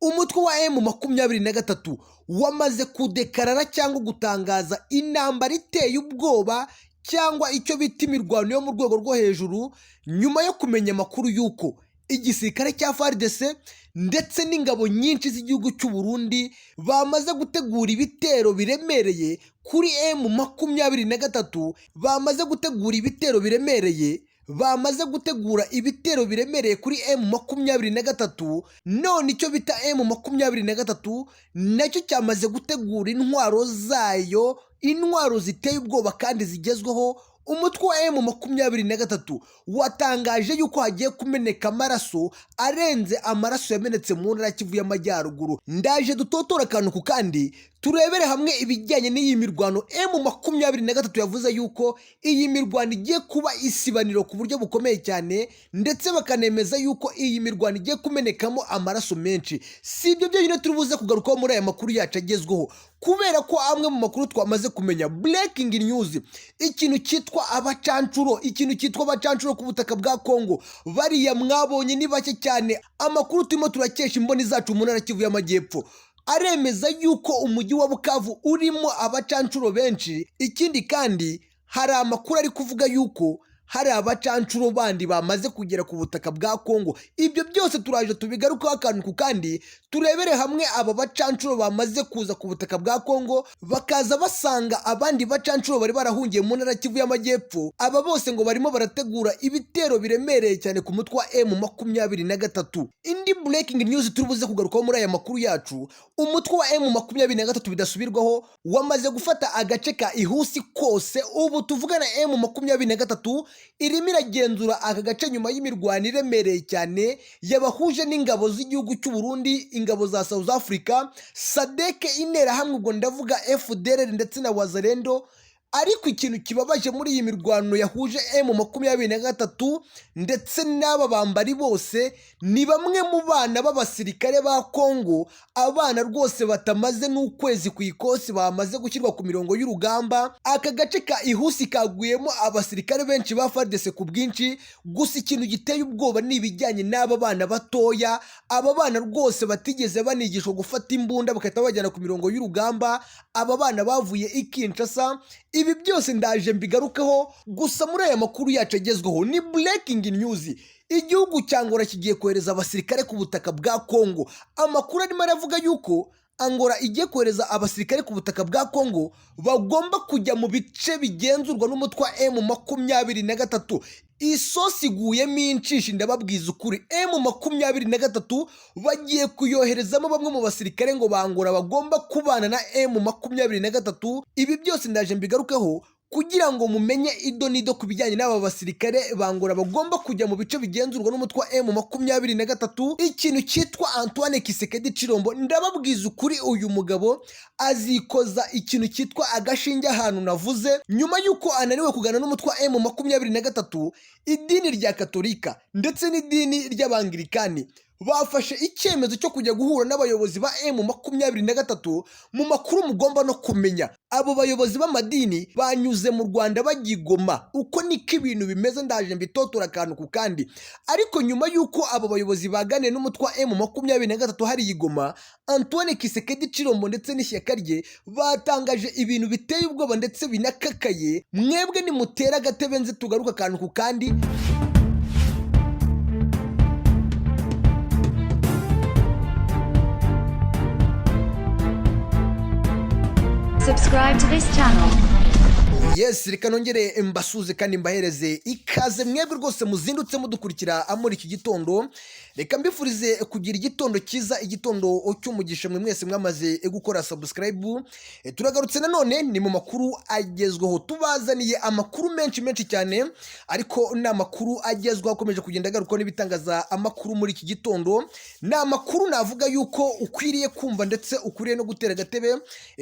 umutwe wa M23 wamaze kudekarara cyangwa gutangaza intambara iteye ubwoba cyangwa icyo bita imirwano yo mu rwego rwo hejuru nyuma yo kumenya amakuru y'uko igisirikare cya FARDC ndetse n'ingabo nyinshi z'igihugu cy'u Burundi bamaze gutegura ibitero biremereye kuri M23 bamaze gutegura ibitero biremereye kuri M23 none icyo bita M23 nacyo cyamaze gutegura intwaro zayo, intwaro ziteye ubwoba kandi zigezweho. Umutwe wa M23 watangaje yuko hagiye kumeneka amaraso arenze amaraso yamenetse mu ntara KIVU y'Amajyaruguru. Ndaje dutotora akantu ku kandi turebere hamwe ibijyanye n'iyi mirwano. M23 yavuze yuko iyi mirwano igiye kuba isibaniro ku buryo bukomeye cyane, ndetse bakanemeza yuko iyi mirwano igiye kumenekamo amaraso menshi. Si ibyo byonyine turubuze kugarukaho muri aya makuru yacu agezweho, kubera ko amwe mu makuru twamaze kumenya. Breaking news, ikintu cyitwa Abacancuro, ku butaka bwa Kongo. Bariya mwabonye ni bake cyane. Amakuru turimo turakesha imboni zacu mu ntara KIVU y'Amajyepfo aremeza yuko umujyi wa Bukavu urimo Abacancuro benshi. Ikindi kandi hari amakuru ari kuvuga yuko hari Abacancuro bandi bamaze kugera ku butaka bwa Kongo. Ibyo byose turaje tubigarukaho akantu ku kandi, turebere hamwe aba Bacancuro bamaze kuza ku butaka bwa Kongo bakaza basanga abandi Bacancuro bari barahungiye mu ntara KIVU y'Amajyepfo. Aba bose ngo barimo barategura ibitero biremereye cyane ku mutwe wa M23. Indi breaking news turubuze kugarukaho muri aya makuru yacu, umutwe wa M23 bidasubirwaho wamaze gufata agace ka Ihusi kose. Ubu tuvugana M23 irimo iragenzura aka gace nyuma y'imirwano iremereye cyane yabahuje n'ingabo z'igihugu cy'u Burundi, ingabo za South Africa, SADC, interahamwe, ubwo ndavuga FDLR ndetse na Wazalendo. Ariko ikintu kibabaje muri iyi mirwano yahuje M23 ndetse n'aba bambari bose ni bamwe mu bana b'abasirikare ba Kongo, abana rwose batamaze n'ukwezi ku ikosi bamaze gushyirwa ku mirongo y'urugamba. Aka gace ka Ihusi kaguyemo abasirikare benshi ba FARDC ku bwinshi. Gusa ikintu giteye ubwoba ni ibijyanye n'aba bana batoya. Aba bana rwose batigeze banigishwa gufata imbunda bakahita bajyana ku mirongo y'urugamba. Aba bana bavuye i Kinshasa. Ibi byose ndaje mbigarukeho. Gusa muri aya makuru yacu agezweho ni breaking news, igihugu cya Angola kigiye kohereza abasirikare ku butaka bwa Kongo. Amakuru arimo aravuga yuko Angola igiye kohereza abasirikare ku butaka bwa Kongo bagomba kujya mu bice bigenzurwa n'umutwe wa M23. Isosi iguyemo inshishi, ndababwiza ukuri. M23 bagiye kuyoherezamo bamwe mu basirikare ngo bangora bagomba kubana na M23. Ibi byose ndaje mbigarukeho kugira ngo mumenye idonido ku bijyanye n'aba basirikare bangora bagomba kujya mu bice bigenzurwa n'umutwe wa M23. Ikintu cyitwa Antoine Kisekedi Chirombo, ndababwiza ukuri, uyu mugabo azikoza ikintu cyitwa agashinge ahantu navuze nyuma yuko ananiwe kugana n'umutwe wa M23. Idini rya Katolika ndetse n'idini ry'Abangirikani bafashe icyemezo cyo kujya guhura n'abayobozi ba M23. Mu makuru mugomba no kumenya, abo bayobozi b'amadini banyuze mu Rwanda bagigoma. Uko niko ibintu bimeze, ndaje mbitotora akantu ku kandi. Ariko nyuma yuko abo bayobozi baganiye n'umutwe wa M23 hari igoma, Antoine Kisekedi Chirombo ndetse n'ishyaka rye batangaje ibintu biteye ubwoba ndetse binakakaye. Mwebwe nimutera agatebe nze tugaruka akantu ku kandi. Subscribe to this channel. Yes, reka nongere mbasuze kandi mbahereze ikaze mwebwe rwose muzindutse mudukurikira muri iki gitondo. Reka mbifurize kugira igitondo cyiza, igitondo cy'umugisha mwe mwese mwamaze gukora subscribe. Turagarutse nanone ni mu makuru agezweho, tubazaniye amakuru menshi cyane, ariko ni amakuru agezweho akomeje kugenda agaruka n'ibitangaza amakuru muri iki gitondo. Ni amakuru navuga yuko ukwiriye kumva ndetse ukwiriye no gutera agatebe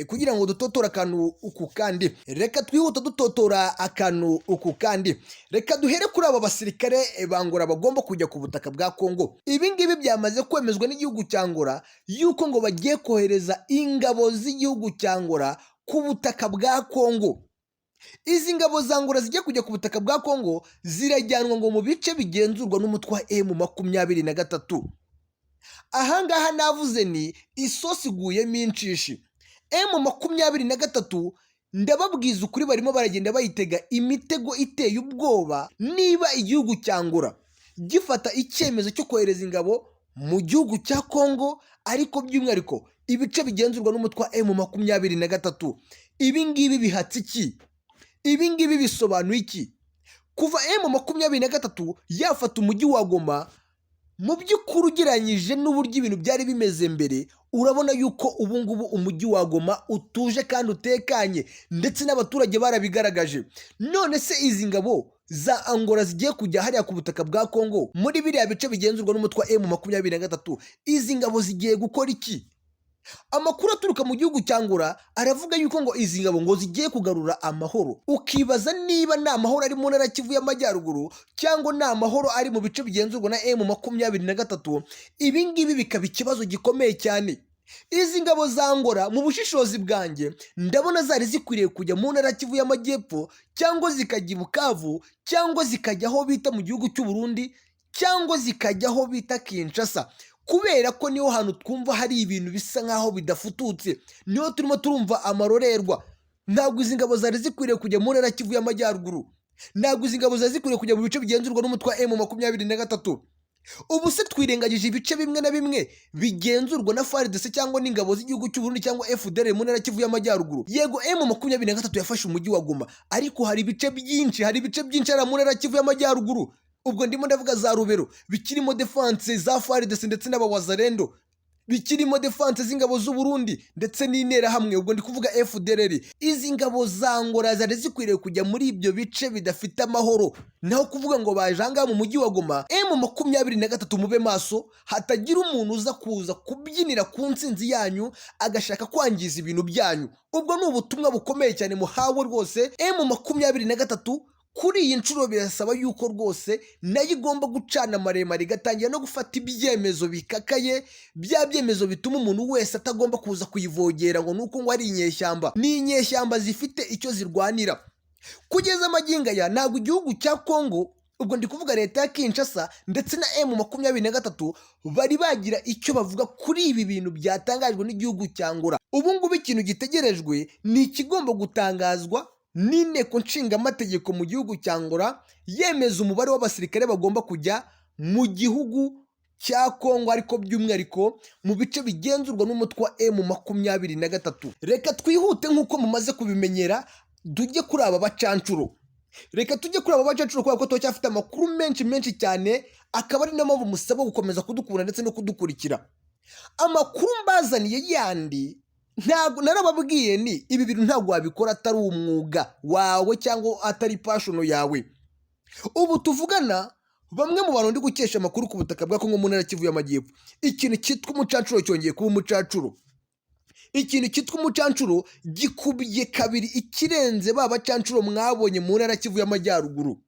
kugira ngo dutotora akantu uku kandi. Reka twihuta dutotora akantu uku kandi. Reka duhere kuri aba basirikare bangora bagomba kujya ku butaka bwa Kongo. Ibi ngibi byamaze kwemezwa n'igihugu cya Angola yuko ngo bagiye kohereza ingabo z'igihugu cya Angola ku butaka bwa Kongo. Izi ngabo za Angola zigiye kujya ku butaka bwa Kongo zirajyanwa ngo mu bice bigenzurwa n'umutwe wa M23. ahangaha navuze ni isosi iguyemo inshishi. M23 ndababwiza ukuri barimo baragenda bayitega imitego iteye ubwoba. Niba igihugu cyangura gifata icyemezo cyo kohereza ingabo mu gihugu cya Kongo, ariko by'umwihariko ibice bigenzurwa n'umutwe wa M23, ibi ngibi bihatse iki? Ibi ngibi bisobanuye iki? Kuva M23 yafata umujyi wa Goma, mu by'ukuri ugereranyije n'uburyo ibintu byari bimeze mbere, urabona yuko ubu ngubu umujyi wa Goma utuje kandi utekanye, ndetse n'abaturage barabigaragaje. None se izi ngabo za Angola zigiye kujya hariya ku butaka bwa Kongo muri biriya bice bigenzurwa n'umutwe wa M23, izi ngabo zigiye gukora iki? Amakuru aturuka mu gihugu cya Angola aravuga yuko ngo izi ngabo ngo zigiye kugarura amahoro. Ukibaza niba nta mahoro ari mu ntara Kivu y'Amajyaruguru cyangwa nta mahoro ari mu bice bigenzurwa na M23, ibi ngibi bikaba ikibazo gikomeye cyane. Izi ngabo za Angola mu bushishozi bwanjye ndabona zari zikwiriye kujya mu ntara Kivu y'Amajyepfo, cyangwa zikajya i Bukavu, cyangwa zikajya aho bita mu gihugu cy'u Burundi, cyangwa zikajya aho bita Kinshasa, kubera ko niho hantu twumva hari ibintu bisa nkaho bidafututse, niho turimo turumva amarorerwa. Ntabwo izi ngabo zari zikwiriye kujya mu ntara Kivu y'Amajyaruguru, ntabwo izi ngabo zari zikwiriye kujya mu bice bigenzurwa n'umutwe wa M23. Ubu se twirengagije ibice bimwe na bimwe bigenzurwa na FARDC cyangwa n'ingabo z'igihugu cy'u Burundi cyangwa FDL mu ntara Kivu y'Amajyaruguru. Yego M23 yafashe umujyi wa Goma, ariko hari ibice byinshi ari mu ntara Kivu y'Amajyaruguru. Ubwo ndimo ndavuga za Rubero bikirimo defense za FARDC ndetse n'abawazarendo, bikirimo defense z'ingabo z'u Burundi ndetse n'intera hamwe, ubwo ndi kuvuga FDLR. Izi ngabo za Angola zari zikwiriye kujya muri ibyo bice bidafite amahoro, naho kuvuga ngo bajanga mu mujyi wa Goma. M23 mube maso, hatagira umuntu uza kuza kubyinira ku ntsinzi yanyu agashaka kwangiza ibintu byanyu. Ubwo ni ubutumwa bukomeye cyane muhawe rwose. M23 kuri iyi nshuro birasaba yuko rwose nayo igomba gucana maremare, igatangira no gufata ibyemezo bikakaye, bya byemezo bituma umuntu wese atagomba kuza kuyivogera ngo nuko ngo ari inyeshyamba. Ni inyeshyamba zifite icyo zirwanira. Kugeza amagingo aya ntabwo igihugu cya Kongo, ubwo ndi kuvuga leta ya Kinshasa ndetse na M23, bari bagira icyo bavuga kuri ibi bintu byatangajwe n'igihugu cya Angola. Ubu ngubu ikintu gitegerejwe ni ikigomba gutangazwa n'inteko nshingamategeko mu gihugu cya Angola, yemeza umubare w'abasirikare bagomba kujya mu gihugu cya Kongo, ariko by'umwihariko mu bice bigenzurwa n'umutwe wa M23. Reka twihute nk'uko mumaze kubimenyera, tujye kuri aba bacancuro. Kubera ko turacyafite amakuru menshi cyane, akaba ari mpamvu musaba gukomeza kudukura ndetse no kudukurikira. Amakuru mbazaniye yandi, ntabwo narababwiye ni ibi bintu ntabwo wabikora atari umwuga wawe cyangwa atari passion yawe. Ubu tuvugana, bamwe mu bantu ndi gukesha amakuru ku butaka bwa Kongo mu ntara Kivu y'Amajyepfo, ikintu cyitwa umucancuro cyongeye kuba umucancuro. Ikintu cyitwa umucancuro gikubiye kabiri ikirenze ba bacancuro mwabonye mu ntara Kivu y'Amajyaruguru.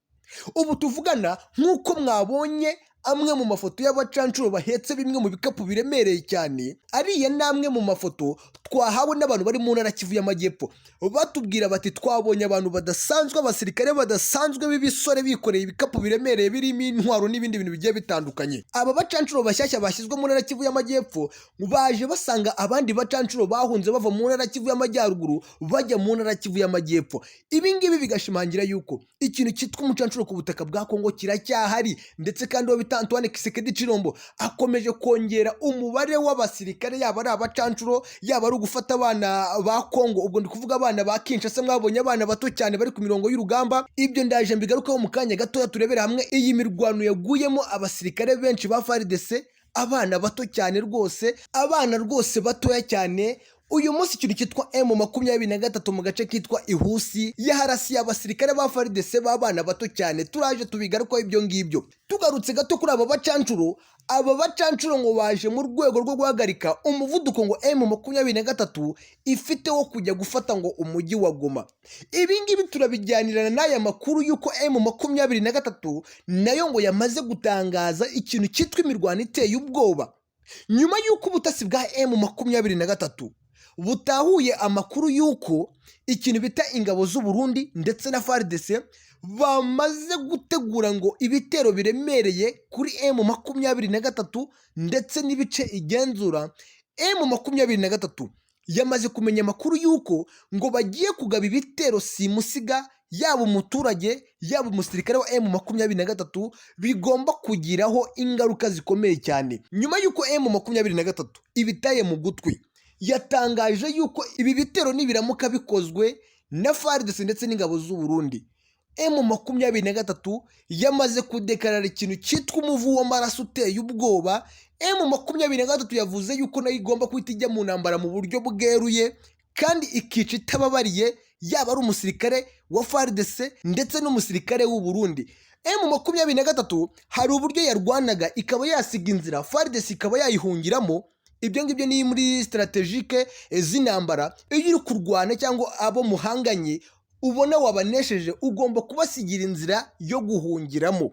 Ubu tuvugana, nk'uko mwabonye amwe mu mafoto y'abacancuro bahetse bimwe mu bikapu biremereye cyane, ariya namwe mu mafoto twahawe n'abantu bari mu ntara Kivu y'Amajyepfo, batubwira bati twabonye abantu badasanzwe, abasirikare badasanzwe b'ibisore bikoreye ibikapu biremereye birimo intwaro n'ibindi bintu bigiye bitandukanye. Aba bacancuro bashyashya bashyizwe mu ntara Kivu y'Amajyepfo baje basanga abandi bacancuro bahunze bava mu ntara Kivu y'Amajyaruguru bajya mu ntara Kivu y'Amajyepfo. Ibi ngibi bigashimangira yuko ikintu cyitwa umucancuro ku butaka bwa Kongo kiracyahari, ndetse kandi Antoine Kisekedi Chilombo akomeje kongera umubare w'abasirikare, yaba ari abacancuro, yaba ari ugufata abana ba Kongo. Ubwo ndi kuvuga abana ba Kinshasa, mwabonye abana bato cyane bari ku mirongo y'urugamba. Ibyo ndaje mbigarukaho mu kanya gatoya, turebera hamwe iyi mirwano yaguyemo abasirikare benshi ba FARDC, abana bato cyane rwose, abana rwose batoya cyane. Uyu munsi ikintu cyitwa M23 mu gace kitwa Ihusi yaharasiye abasirikare ba FARDC b'abana bato cyane. Turaje tubigarukaho ibyo ngibyo. Tugarutse gato kuri aba bacancuro ngo baje mu rwego rwo guhagarika umuvuduko ngo M23 ifite wo kujya gufata ngo umujyi wa Goma. Ibi ngibi turabijyanirana n'aya makuru yuko M23 nayo ngo yamaze gutangaza ikintu cyitwa imirwano iteye ubwoba, nyuma y'uko ubutasi bwa M23 butahuye amakuru y'uko ikintu bita ingabo z'u Burundi ndetse na FARDC bamaze gutegura ngo ibitero biremereye kuri M23 ndetse n'ibice igenzura. M23 yamaze kumenya amakuru y'uko ngo bagiye kugaba ibitero simusiga, yaba umuturage yaba umusirikare wa M23 bigomba kugiraho ingaruka zikomeye cyane. Nyuma y'uko M23 ibitaye mu gutwi, yatangaje y'uko ibi bitero nibiramuka bikozwe na FARDC ndetse n'ingabo z'u Burundi, M23 yamaze kudekarara ikintu cyitwa umuvu w'amaraso uteye ubwoba. M23 yavuze yuko nayo igomba kwita ijya mu ntambara mu buryo bweruye kandi ikica itababariye, yaba ari umusirikare wa FARDC ndetse n'umusirikare w'u Burundi. M23 hari uburyo yarwanaga ikaba yasiga inzira FARDC ikaba yayihungiramo. Ibyo ngibyo ni muri strategique z'intambara. Iyo uri kurwana cyangwa abo muhanganye ubona wabanesheje, ugomba kubasigira inzira yo guhungiramo.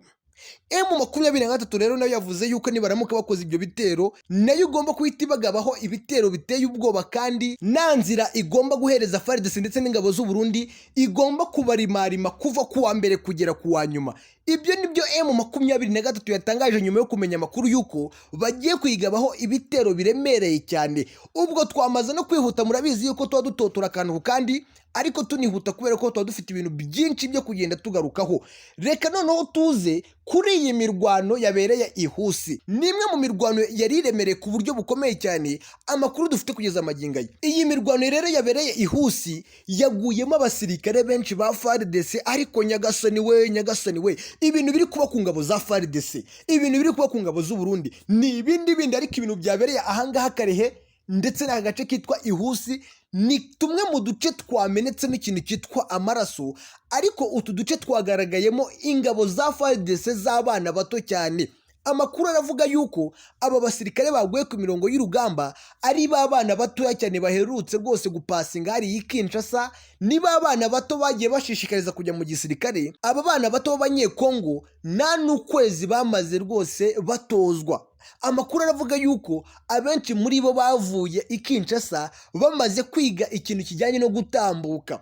M23 rero nayo yavuze yuko nibaramuka bakoze ibyo bitero, nayo ugomba kuhita ibagabaho ibitero biteye ubwoba kandi nta nzira igomba guhereza FARDC ndetse n'ingabo z'u Burundi, igomba kubarimarima kuva ku wa mbere kugera ku wa nyuma. Ibyo nibyo M23 yatangaje nyuma yo kumenya amakuru yuko bagiye kwigabaho ibitero biremereye cyane. Ubwo twamaze no kwihuta, murabizi yuko tuba dutotora akantu kandi ariko tunihuta kubera ko tuba dufite ibintu byinshi byo kugenda tugarukaho. Reka noneho tuze kuri iyi mirwano yabereye ihusi. Nimwe mu mirwano yari iremereye ku buryo bukomeye cyane, amakuru dufite kugeza amagingo aya. Iyi mirwano rero yabereye ihusi yaguyemo abasirikare benshi ba FARDC, ariko nyagasani we, ibintu biri kuba ku ngabo za FARDC, ibintu biri kuba ku ngabo z'u Burundi ni ibindi, ariko ibintu byabereye ahangaha Karehe ndetse n'agace kitwa ihusi ni tumwe mu duce twamenetsemo ikintu cyitwa amaraso, ariko utu duce twagaragayemo ingabo za FARDC z'abana bato cyane. Amakuru aravuga yuko aba basirikare baguye ku mirongo y'urugamba ari babana batoya cyane baherutse rwose gupasinga hari y'Kinshasa, ni babana bato bagiye bashishikariza kujya mu gisirikare. Aba bana bato b'abanyekongo nta n'ukwezi bamaze rwose batozwa. Amakuru aravuga yuko abenshi muri bo bavuye Kinshasa bamaze kwiga ikintu kijyanye no gutambuka,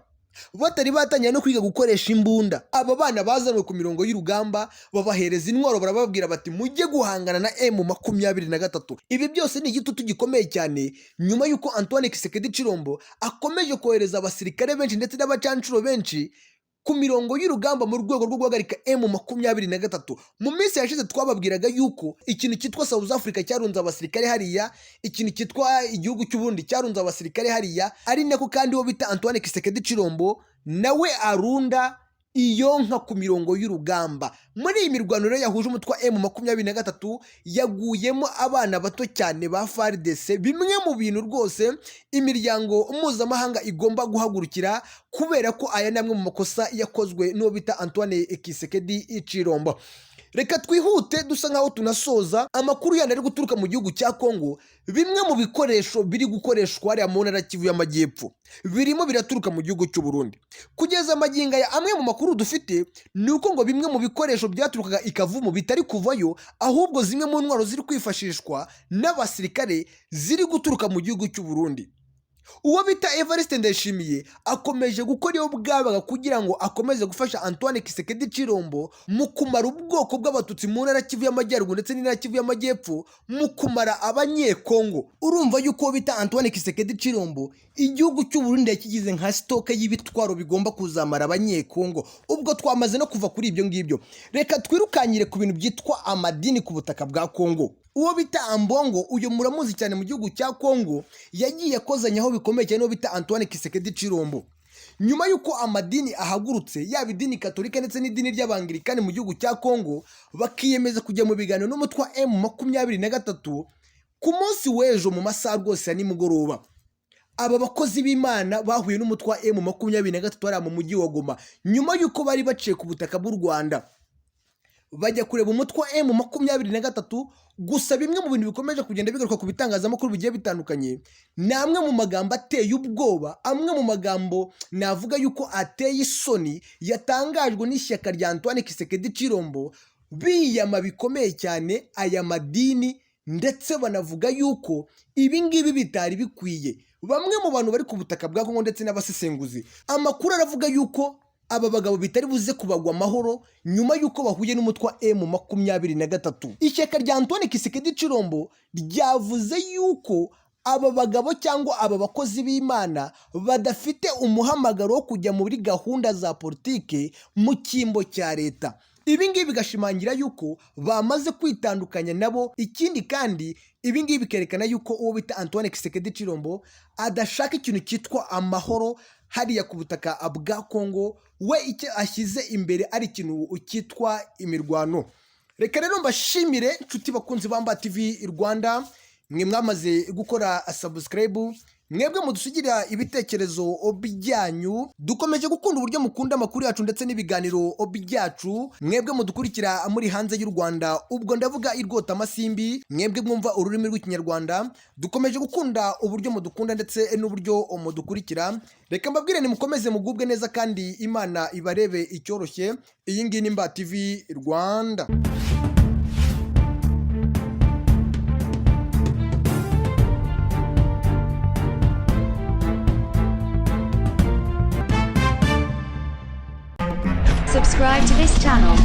batari batangiye no kwiga gukoresha imbunda. Aba bana bazanwe ku mirongo y'urugamba babahereza intwaro, barababwira bati mujye guhangana na M23. Ibi byose ni igitutu gikomeye cyane nyuma y'uko Antoine Kisekedi Chilombo akomeje kohereza abasirikare benshi ndetse n'abacancuro benshi ku mirongo y'urugamba mu rwego rwo guhagarika M23. Mu minsi yashize twababwiraga yuko ikintu cyitwa South Africa cyarunze abasirikare hariya, ikintu cyitwa igihugu cy'u Burundi cyarunze abasirikare hariya, ari nako kandi wo bita Antoine Kisekedi Chilombo nawe arunda iyo nka ku mirongo y'urugamba. Muri iyi mirwano rero yahuje umutwe wa M23 yaguyemo abana bato cyane ba FARDC, bimwe mu bintu rwose imiryango mpuzamahanga igomba guhagurukira kubera ko aya namwe mu makosa yakozwe n'uwo bita Antoine Kisekedi Chilombo. Reka twihute dusa nkaho tunasoza. Amakuru yandi ari guturuka mu gihugu cya Kongo, bimwe mu bikoresho biri gukoreshwa hariya mu ntara KIVU y'Amajyepfo birimo biraturuka mu gihugu cy'u Burundi. Kugeza amagingo ya amwe mu makuru dufite ni uko ngo bimwe mu bikoresho byaturukaga ikavumu bitari kuvayo, ahubwo zimwe mu ntwaro ziri kwifashishwa n'abasirikare ziri guturuka mu gihugu cy'u Burundi. Uwo bita Evariste Ndayishimiye akomeje gukora iyo bwabaga kugira ngo akomeze gufasha Antoine Kisekedi Chilombo mu kumara ubwoko bw'abatutsi mu ntara KIVU y'Amajyaruguru ndetse n'intara KIVU y'Amajyepfo, mu kumara abanyekongo. Urumva yuko bita Antoine Kisekedi Chilombo igihugu cy'u Burundi yakigize nka stoke y'ibitwaro bigomba kuzamara abanyekongo. Ubwo twamaze no kuva kuri ibyo ngibyo, reka twirukanyire ku bintu byitwa amadini ku butaka bwa Kongo. Uwo bita Ambongo, uyu muramuzi cyane mu gihugu cya Kongo, yagiye akozanyaho bikomeye cyane n'uwo bita Antoine Kisekedi Chilombo. Nyuma y'uko amadini ahagurutse, yaba idini Katolika ndetse n'idini ry'Abangilikani mu gihugu cya Kongo, bakiyemeza kujya mu biganiro n'umutwe wa M23 ku munsi w'ejo mu masaha rwose ya nimugoroba. Aba bakozi b'Imana bahuye n'umutwe wa M23 hariya mu mujyi wa Goma, nyuma y'uko bari baciye ku butaka bw'u Rwanda bajya kureba umutwe wa M23. Gusa bimwe mu bintu bikomeje kugenda bigaruka ku bitangazamakuru bigiye bitandukanye, ni amwe mu magambo ateye ubwoba, amwe mu magambo navuga yuko ateye isoni yatangajwe n'ishyaka rya Antoine Kisekedi Chilombo biyama bikomeye cyane aya madini ndetse banavuga yuko ibi ngibi bitari bikwiye. Bamwe mu bantu bari ku butaka bwa Kongo ndetse n'abasesenguzi, amakuru aravuga yuko aba bagabo bitari buze kubagwa amahoro nyuma yuko bahuye n'umutwe wa M23. Ishyaka rya Antoine Kisekedi Chilombo ryavuze yuko aba bagabo cyangwa aba bakozi b'Imana badafite umuhamagaro wo kujya muri gahunda za politike mu cyimbo cya leta. Ibi ngibi bigashimangira yuko bamaze kwitandukanya nabo. Ikindi kandi ibi ngibi bikerekana yuko uwo bita Antoine Kisekedi Chilombo adashaka ikintu cyitwa amahoro hariya ku butaka bwa Kongo. We icyo ashyize imbere ari ikintu cyitwa imirwano. Reka rero mbashimire nshuti bakunzi ba TV Rwanda, mwe mwamaze gukora subscribe, mwebwe mudusigira ibitekerezo byanyu. Dukomeje gukunda uburyo mukunda amakuru yacu ndetse n'ibiganiro byacu. Mwebwe mudukurikira muri hanze y'u Rwanda, ubwo ndavuga irwota amasimbi, mwebwe mwumva ururimi rw'ikinyarwanda. Dukomeje gukunda uburyo mudukunda ndetse n'uburyo mudukurikira. Reka mbabwire ni mukomeze mugubwe neza kandi Imana ibarebe icyoroshye. Iyi ngiyi ni TV Rwanda. Subscribe to this channel